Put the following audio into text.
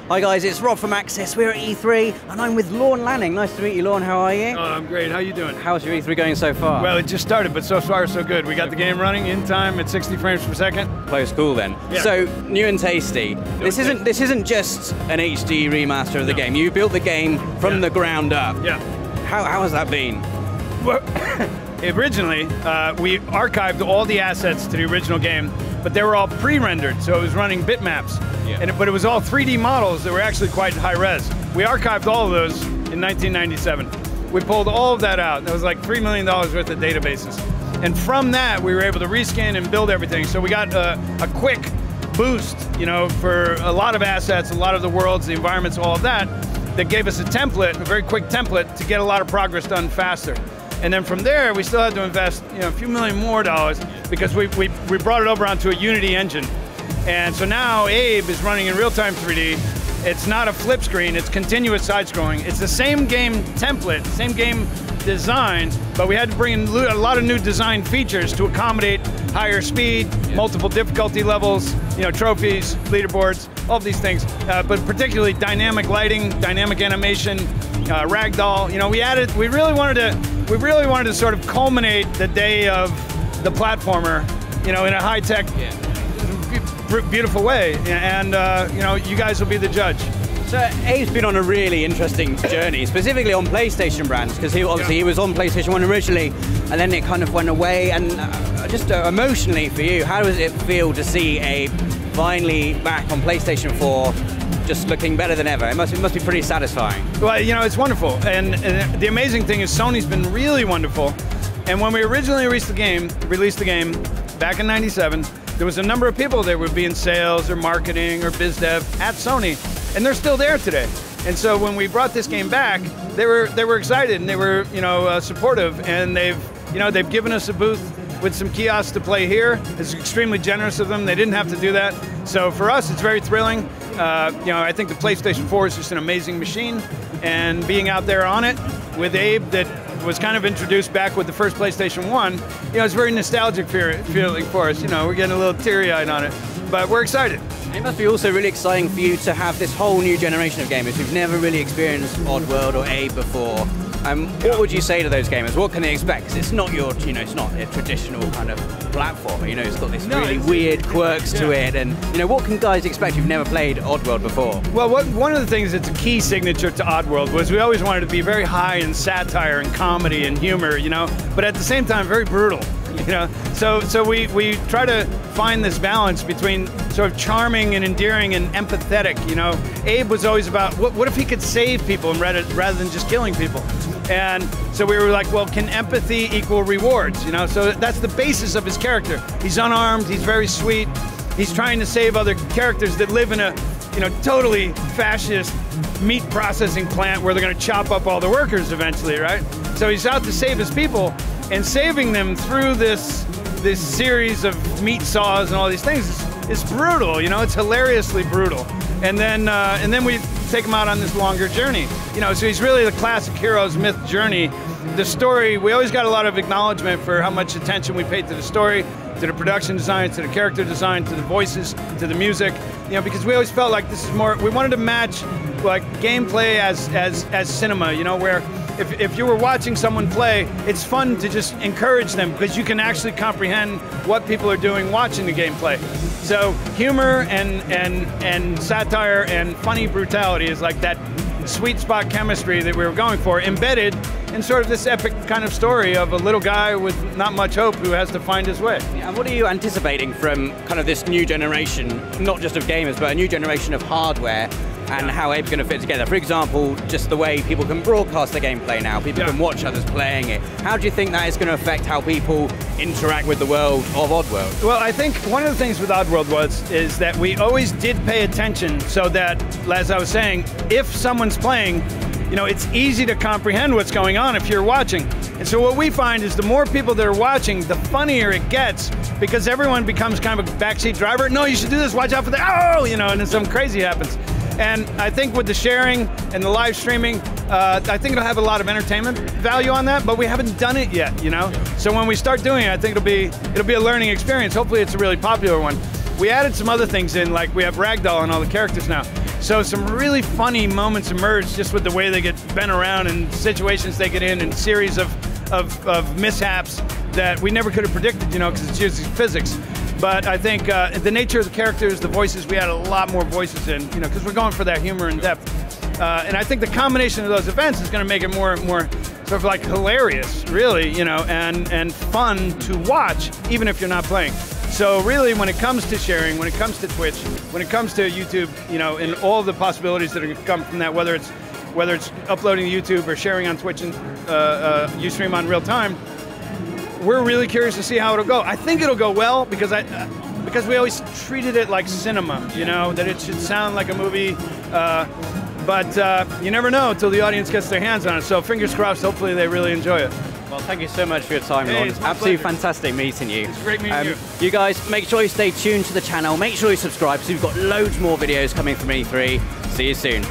Hi guys, it's Rob from Access. We're at E3 and I'm with Lorne Lanning. Nice to meet you, Lorne. How are you? Oh, I'm great. How you doing? How's your E3 going so far? Well, it just started, but so far so good. We got the game running in time at 60 frames per second. Close cool then. Yeah. So, new and tasty. This isn't just an HD remaster of the game. You built the game from the ground up. Yeah. How has that been? Well, originally, we archived all the assets to the original game, but they were all pre-rendered, so it was running bitmaps. Yeah. But it was all 3D models that were actually quite high res. We archived all of those in 1997. We pulled all of that out. That was like $3 million worth of databases. And from that, we were able to reskin and build everything. So we got a quick boost, you know, for a lot of assets, a lot of the worlds, the environments, all of that, that gave us a template, a very quick template to get a lot of progress done faster. And then from there, we still had to invest, you know, a few million more dollars because we brought it over onto a Unity engine. And so now Abe is running in real-time 3D. It's not a flip screen, it's continuous side-scrolling. It's the same game template, same game designs, but we had to bring in a lot of new design features to accommodate higher speed, multiple difficulty levels, you know, trophies, leaderboards, all of these things, but particularly dynamic lighting, dynamic animation, ragdoll. You know, we really wanted to sort of culminate the day of the platformer, you know, in a high-tech, beautiful way, and you know, you guys will be the judge. So Abe's been on a really interesting journey, specifically on PlayStation brands, because he was on PlayStation 1 originally, and then it kind of went away, and just emotionally for you, how does it feel to see Abe finally back on PlayStation 4, just looking better than ever? It must be pretty satisfying. Well, you know, it's wonderful, and the amazing thing is Sony's been really wonderful, and when we originally released the game back in '97, there was a number of people that would be in sales or marketing or biz dev at Sony, and they're still there today. And so when we brought this game back, they were excited and they were, you know, supportive, and they've given us a booth with some kiosks to play here. It's extremely generous of them. They didn't have to do that. So for us, it's very thrilling. You know, I think the PlayStation 4 is just an amazing machine, and being out there on it with Abe, that was kind of introduced back with the first PlayStation 1, you know, it's very nostalgic feeling for us. You know, we're getting a little teary-eyed on it, but we're excited. It must be also really exciting for you to have this whole new generation of gamers who've never really experienced Oddworld or Abe before. What would you say to those gamers? What can they expect? Because it's not it's not a traditional kind of platform. You know, it's got this really weird quirks to it, and you know, what can guys expect who've never played Oddworld before? Well, one of the things that's a key signature to Oddworld was we always wanted to be very high in satire and comedy and humor, you know, but at the same time very brutal. You know, so we try to find this balance between sort of charming and endearing and empathetic. You know, Abe was always about what if he could save people rather than just killing people. And so we were like, well, can empathy equal rewards? You know, so that's the basis of his character. He's unarmed, he's very sweet, he's trying to save other characters that live in a, you know, totally fascist meat processing plant where they're going to chop up all the workers eventually, right? So he's out to save his people, and saving them through this series of meat saws and all these things is brutal. You know, it's hilariously brutal. And then we take him out on this longer journey. You know, so he's really the classic hero's myth journey. The story, we always got a lot of acknowledgement for how much attention we paid to the story, to the production design, to the character design, to the voices, to the music. You know, because we always felt like this is more, we wanted to match like gameplay as cinema, you know, where if you were watching someone play, it's fun to just encourage them because you can actually comprehend what people are doing watching the gameplay. So humor and satire and funny brutality is like that sweet spot chemistry that we were going for, embedded in sort of this epic kind of story of a little guy with not much hope who has to find his way. Yeah, and what are you anticipating from kind of this new generation, not just of gamers, but a new generation of hardware, and how Abe's going to fit together? For example, just the way people can broadcast the gameplay now, people can watch others playing it. How do you think that is going to affect how people interact with the world of Oddworld? Well, I think one of the things with Oddworld is that we always did pay attention so that, as I was saying, if someone's playing, you know, it's easy to comprehend what's going on if you're watching. And so what we find is the more people that are watching, the funnier it gets, because everyone becomes kind of a backseat driver. No, you should do this, watch out for that, oh, you know, and then something crazy happens. And I think with the sharing and the live streaming, I think it'll have a lot of entertainment value on that, but we haven't done it yet, you know? So when we start doing it, I think it'll be a learning experience. Hopefully it's a really popular one. We added some other things in, like we have ragdoll on all the characters now. So some really funny moments emerge just with the way they get bent around and situations they get in, and series of mishaps that we never could have predicted, you know, because it's usually physics. But I think the nature of the characters, the voices, we had a lot more voices in, you know, because we're going for that humor and depth. And I think the combination of those events is going to make it more sort of like hilarious, really, you know, and fun to watch, even if you're not playing. So really, when it comes to sharing, when it comes to Twitch, when it comes to YouTube, you know, and all the possibilities that are going to come from that, whether it's uploading to YouTube or sharing on Twitch and Ustream on real time, we're really curious to see how it'll go. I think it'll go well because we always treated it like cinema, you know, that it should sound like a movie, but you never know until the audience gets their hands on it. So fingers crossed, hopefully they really enjoy it. Well, thank you so much for your time, Hey, Ron. it's my Absolutely pleasure. fantastic meeting you. It's great meeting you. You guys, make sure you stay tuned to the channel. Make sure you subscribe because we've got loads more videos coming from E3. See you soon.